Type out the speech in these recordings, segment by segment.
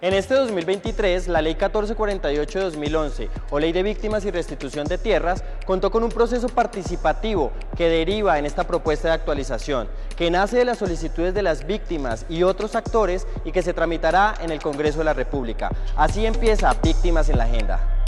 En este 2023, la Ley 1448 de 2011, o Ley de Víctimas y Restitución de Tierras, contó con un proceso participativo que deriva en esta propuesta de actualización, que nace de las solicitudes de las víctimas y otros actores y que se tramitará en el Congreso de la República. Así empieza Víctimas en la Agenda.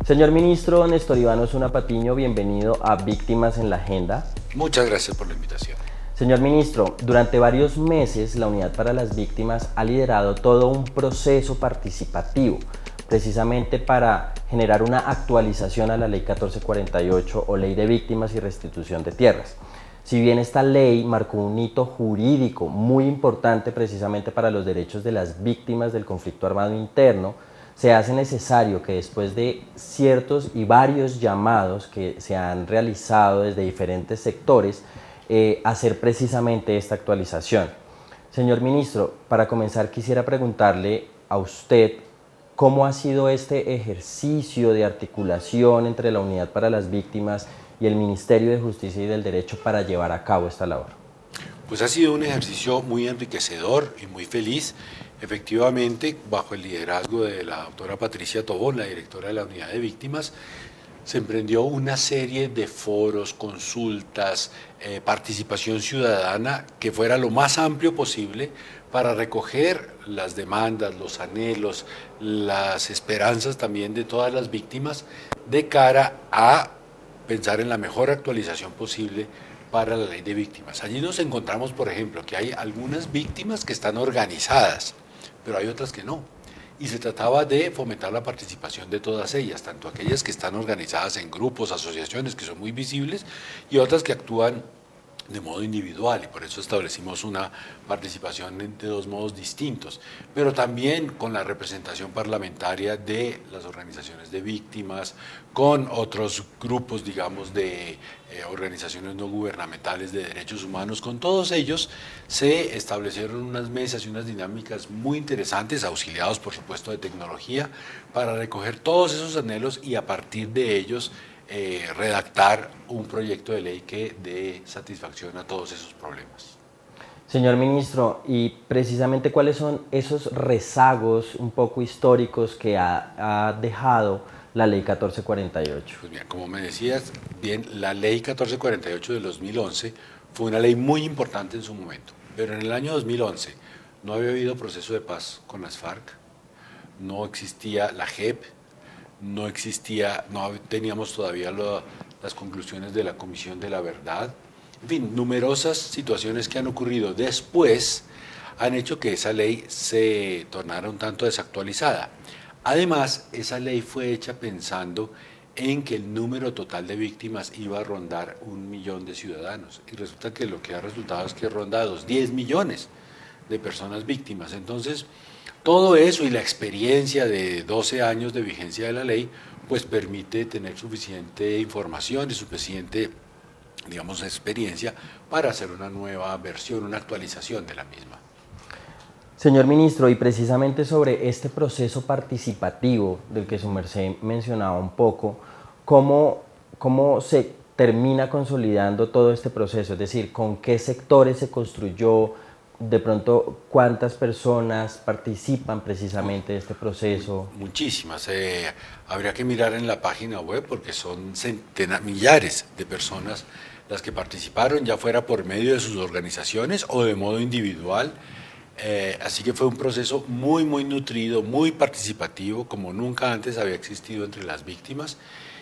Señor Ministro Néstor Iván Osuna Patiño, bienvenido a Víctimas en la Agenda. Muchas gracias por la invitación. Señor Ministro, durante varios meses la Unidad para las Víctimas ha liderado todo un proceso participativo, precisamente para generar una actualización a la Ley 1448 o Ley de Víctimas y Restitución de Tierras. Si bien esta ley marcó un hito jurídico muy importante precisamente para los derechos de las víctimas del conflicto armado interno, se hace necesario que después de ciertos y varios llamados que se han realizado desde diferentes sectores, hacer precisamente esta actualización. Señor Ministro, para comenzar quisiera preguntarle a usted cómo ha sido este ejercicio de articulación entre la Unidad para las Víctimas y el Ministerio de Justicia y del Derecho para llevar a cabo esta labor. Pues ha sido un ejercicio muy enriquecedor y muy feliz. Efectivamente, bajo el liderazgo de la doctora Patricia Tobón, la directora de la Unidad de Víctimas, se emprendió una serie de foros, consultas, participación ciudadana que fuera lo más amplio posible para recoger las demandas, los anhelos, las esperanzas también de todas las víctimas de cara a pensar en la mejor actualización posible para la ley de víctimas. Allí nos encontramos, por ejemplo, que hay algunas víctimas que están organizadas, pero hay otras que no. Y se trataba de fomentar la participación de todas ellas, tanto aquellas que están organizadas en grupos, asociaciones que son muy visibles, y otras que actúan de modo individual, y por eso establecimos una participación de dos modos distintos, pero también con la representación parlamentaria de las organizaciones de víctimas, con otros grupos, digamos, de organizaciones no gubernamentales de derechos humanos. Con todos ellos se establecieron unas mesas y unas dinámicas muy interesantes, auxiliados por supuesto de tecnología, para recoger todos esos anhelos y a partir de ellos redactar un proyecto de ley que dé satisfacción a todos esos problemas. Señor Ministro, y precisamente cuáles son esos rezagos un poco históricos que ha dejado la Ley 1448. Pues bien, como me decías, bien, la Ley 1448 de 2011 fue una ley muy importante en su momento, pero en el año 2011 no había habido proceso de paz con las FARC, no existía la JEP, no teníamos todavía las conclusiones de la Comisión de la Verdad. En fin, numerosas situaciones que han ocurrido después han hecho que esa ley se tornara un tanto desactualizada. Además, esa ley fue hecha pensando en que el número total de víctimas iba a rondar 1 millón de ciudadanos. Y resulta que lo que ha resultado es que ronda 10 millones de personas víctimas. Entonces, todo eso y la experiencia de 12 años de vigencia de la ley, pues permite tener suficiente información y suficiente, digamos, experiencia para hacer una nueva versión, una actualización de la misma. Señor Ministro, y precisamente sobre este proceso participativo del que su merced mencionaba un poco, ¿cómo se termina consolidando todo este proceso? Es decir, ¿con qué sectores se construyó? De pronto, ¿cuántas personas participan precisamente de este proceso? Muchísimas. Habría que mirar en la página web porque son millares de personas las que participaron, ya fuera por medio de sus organizaciones o de modo individual. Así que fue un proceso muy, muy nutrido, muy participativo, como nunca antes había existido entre las víctimas.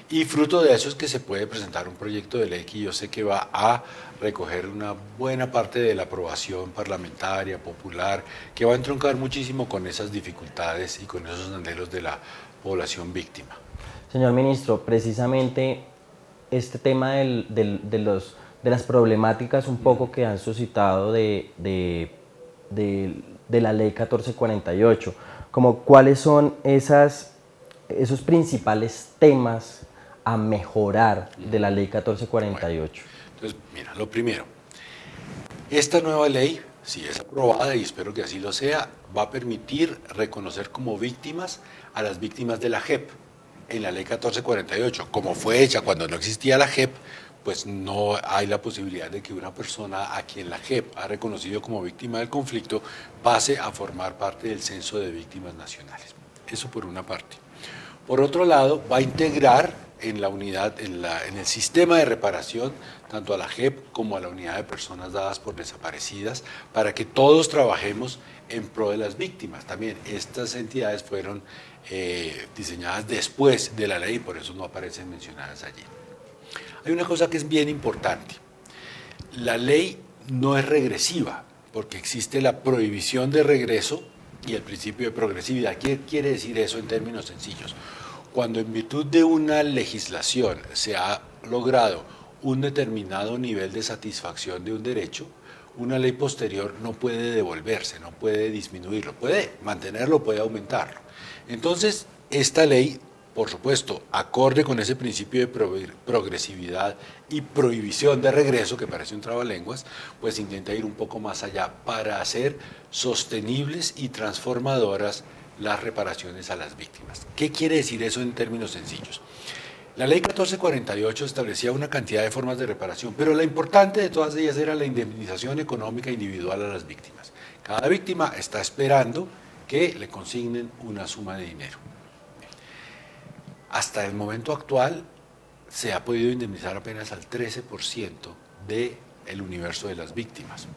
Y fruto de eso es que se puede presentar un proyecto de ley que yo sé que va a recoger una buena parte de la aprobación parlamentaria, popular, que va a entroncar muchísimo con esas dificultades y con esos anhelos de la población víctima. Señor Ministro, precisamente este tema de las problemáticas un poco que han suscitado de la Ley 1448, como cuáles son esos principales temas a mejorar de la Ley 1448. Bueno, entonces, mira, lo primero, esta nueva ley, si es aprobada, y espero que así lo sea, va a permitir reconocer como víctimas a las víctimas de la JEP en la Ley 1448. Como fue hecha cuando no existía la JEP, pues no hay la posibilidad de que una persona a quien la JEP ha reconocido como víctima del conflicto pase a formar parte del censo de víctimas nacionales. Eso por una parte. Por otro lado, va a integrar en la unidad, en el sistema de reparación, tanto a la JEP como a la unidad de personas dadas por desaparecidas, para que todos trabajemos en pro de las víctimas. También estas entidades fueron diseñadas después de la ley y por eso no aparecen mencionadas allí. Hay una cosa que es bien importante. La ley no es regresiva, porque existe la prohibición de regreso y el principio de progresividad. ¿Qué quiere decir eso en términos sencillos? Cuando en virtud de una legislación se ha logrado un determinado nivel de satisfacción de un derecho, una ley posterior no puede devolverse, no puede disminuirlo, puede mantenerlo, puede aumentarlo. Entonces, esta ley, por supuesto, acorde con ese principio de progresividad y prohibición de regreso, que parece un trabalenguas, pues intenta ir un poco más allá para hacer sostenibles y transformadoras las reparaciones a las víctimas. ¿Qué quiere decir eso en términos sencillos? La ley 1448 establecía una cantidad de formas de reparación, pero la importante de todas ellas era la indemnización económica individual a las víctimas. Cada víctima está esperando que le consignen una suma de dinero. Hasta el momento actual se ha podido indemnizar apenas al 13% del universo de las víctimas.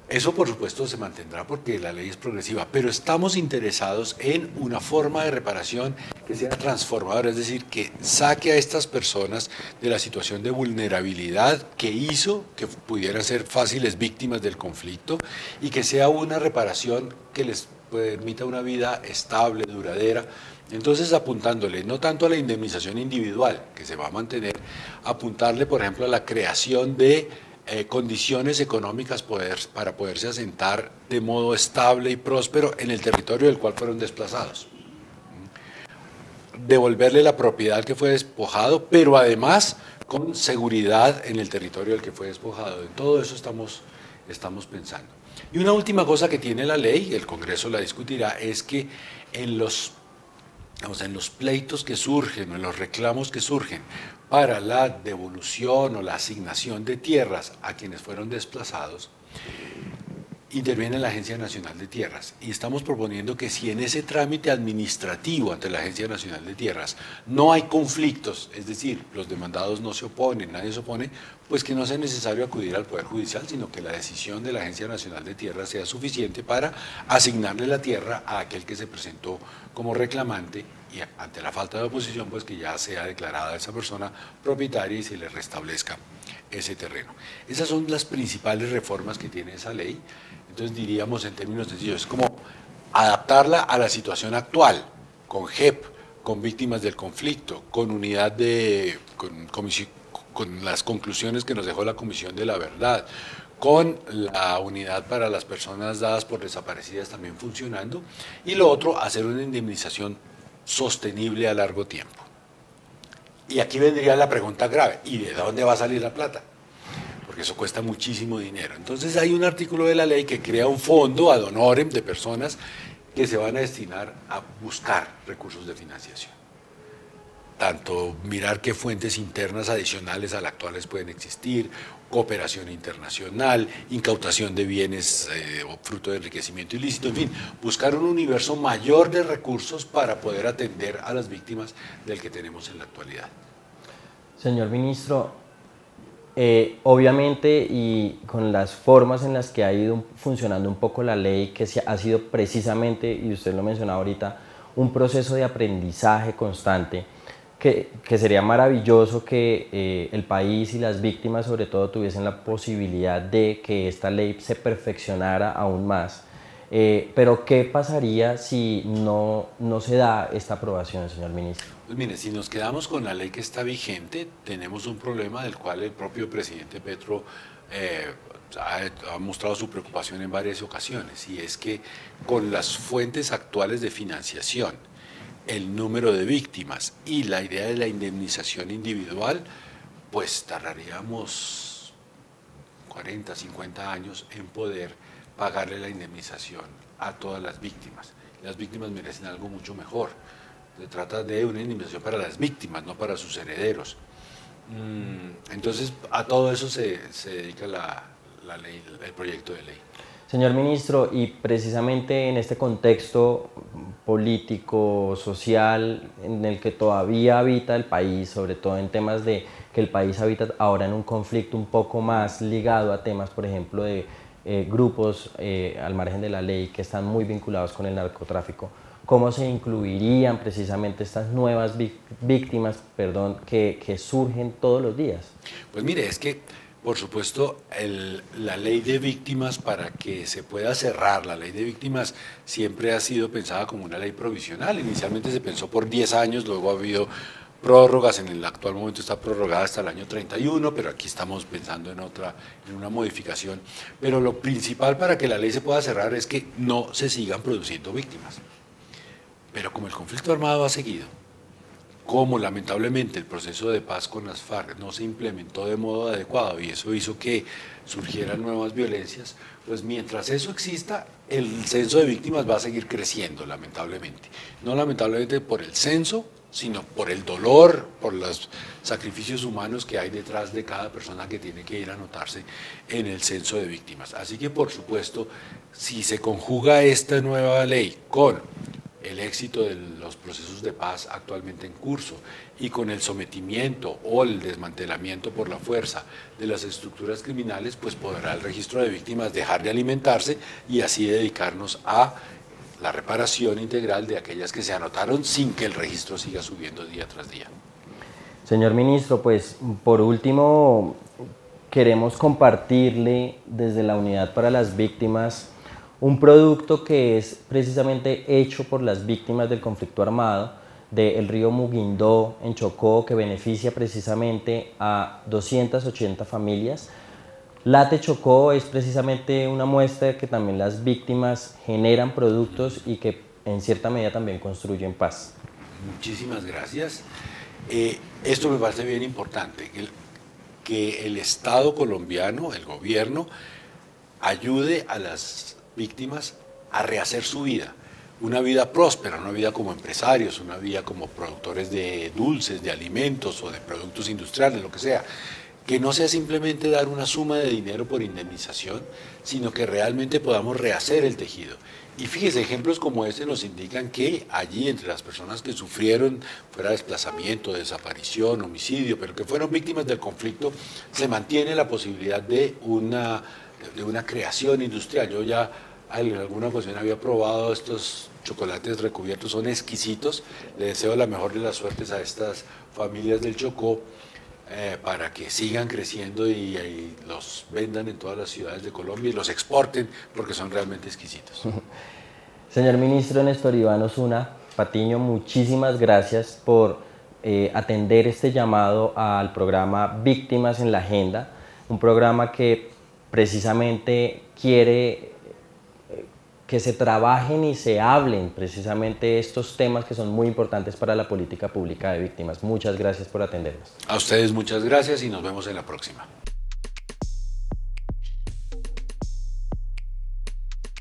Eso, por supuesto, se mantendrá porque la ley es progresiva, pero estamos interesados en una forma de reparación que sea transformadora, es decir, que saque a estas personas de la situación de vulnerabilidad que hizo que pudieran ser fáciles víctimas del conflicto y que sea una reparación que les permita una vida estable, duradera. Entonces, apuntándole no tanto a la indemnización individual, que se va a mantener, apuntarle, por ejemplo, a la creación de condiciones económicas para poderse asentar de modo estable y próspero en el territorio del cual fueron desplazados. Devolverle la propiedad que fue despojado, pero además con seguridad en el territorio del que fue despojado. En todo eso estamos pensando. Y una última cosa que tiene la ley, el Congreso la discutirá, es que en los pleitos que surgen, o en los reclamos que surgen para la devolución o la asignación de tierras a quienes fueron desplazados, interviene la Agencia Nacional de Tierras. Y estamos proponiendo que si en ese trámite administrativo ante la Agencia Nacional de Tierras no hay conflictos, es decir, los demandados no se oponen, nadie se opone, pues que no sea necesario acudir al Poder Judicial, sino que la decisión de la Agencia Nacional de Tierras sea suficiente para asignarle la tierra a aquel que se presentó como reclamante y ante la falta de oposición, pues que ya sea declarada esa persona propietaria y se le restablezca ese terreno. Esas son las principales reformas que tiene esa ley. Entonces diríamos en términos sencillos, es como adaptarla a la situación actual, con JEP, con víctimas del conflicto, con unidad con las conclusiones que nos dejó la Comisión de la Verdad, con la unidad para las personas dadas por desaparecidas también funcionando, y lo otro, hacer una indemnización sostenible a largo tiempo. Y aquí vendría la pregunta grave, ¿y de dónde va a salir la plata? Porque eso cuesta muchísimo dinero. Entonces hay un artículo de la ley que crea un fondo ad honorem de personas que se van a destinar a buscar recursos de financiación. Tanto mirar qué fuentes internas adicionales a las actuales pueden existir, cooperación internacional, incautación de bienes o fruto de enriquecimiento ilícito, en fin, buscar un universo mayor de recursos para poder atender a las víctimas del que tenemos en la actualidad. Señor ministro, obviamente y con las formas en las que ha ido funcionando un poco la ley, que ha sido precisamente, y usted lo mencionaba ahorita, un proceso de aprendizaje constante, que sería maravilloso que el país y las víctimas sobre todo tuviesen la posibilidad de que esta ley se perfeccionara aún más. Pero ¿qué pasaría si no se da esta aprobación, señor ministro? Pues mire, si nos quedamos con la ley que está vigente, tenemos un problema del cual el propio presidente Petro ha mostrado su preocupación en varias ocasiones, y es que con las fuentes actuales de financiación, el número de víctimas y la idea de la indemnización individual, pues tardaríamos 40, 50 años en poder pagarle la indemnización a todas las víctimas. Las víctimas merecen algo mucho mejor. Se trata de una indemnización para las víctimas, no para sus herederos. Entonces, a todo eso se dedica la ley, el proyecto de ley. Señor ministro, y precisamente en este contexto político, social, en el que todavía habita el país, sobre todo en temas de que el país habita ahora en un conflicto un poco más ligado a temas, por ejemplo, de grupos al margen de la ley que están muy vinculados con el narcotráfico, ¿cómo se incluirían precisamente estas nuevas víctimas, que surgen todos los días? Pues mire, es que por supuesto, la ley de víctimas, para que se pueda cerrar, la ley de víctimas siempre ha sido pensada como una ley provisional. Inicialmente se pensó por 10 años, luego ha habido prórrogas, en el actual momento está prorrogada hasta el año 31, pero aquí estamos pensando en una modificación. Pero lo principal para que la ley se pueda cerrar es que no se sigan produciendo víctimas. Pero como el conflicto armado ha seguido, como lamentablemente el proceso de paz con las FARC no se implementó de modo adecuado y eso hizo que surgieran nuevas violencias, pues mientras eso exista, el censo de víctimas va a seguir creciendo, lamentablemente. No lamentablemente por el censo, sino por el dolor, por los sacrificios humanos que hay detrás de cada persona que tiene que ir a anotarse en el censo de víctimas. Así que, por supuesto, si se conjuga esta nueva ley con el éxito de los procesos de paz actualmente en curso y con el sometimiento o el desmantelamiento por la fuerza de las estructuras criminales, pues podrá el registro de víctimas dejar de alimentarse y así dedicarnos a la reparación integral de aquellas que se anotaron sin que el registro siga subiendo día tras día. Señor ministro, pues por último queremos compartirle desde la Unidad para las Víctimas un producto que es precisamente hecho por las víctimas del conflicto armado del río Muguindó en Chocó, que beneficia precisamente a 280 familias. Late Chocó es precisamente una muestra de que también las víctimas generan productos y que en cierta medida también construyen paz. Muchísimas gracias. Esto me parece bien importante, que el Estado colombiano, el gobierno, ayude a las víctimas a rehacer su vida, una vida próspera, una vida como empresarios, una vida como productores de dulces, de alimentos o de productos industriales, lo que sea. Que no sea simplemente dar una suma de dinero por indemnización, sino que realmente podamos rehacer el tejido. Y fíjese, ejemplos como este nos indican que allí entre las personas que sufrieron, fuera desplazamiento, desaparición, homicidio, pero que fueron víctimas del conflicto, se mantiene la posibilidad de una creación industrial. Yo ya en alguna ocasión había probado estos chocolates recubiertos, son exquisitos. Le deseo la mejor de las suertes a estas familias del Chocó para que sigan creciendo y los vendan en todas las ciudades de Colombia y los exporten porque son realmente exquisitos. Señor ministro Néstor Iván Osuna Patiño, muchísimas gracias por atender este llamado al programa Víctimas en la Agenda, un programa que precisamente quiere que se trabajen y se hablen precisamente estos temas que son muy importantes para la política pública de víctimas. Muchas gracias por atendernos. A ustedes muchas gracias y nos vemos en la próxima.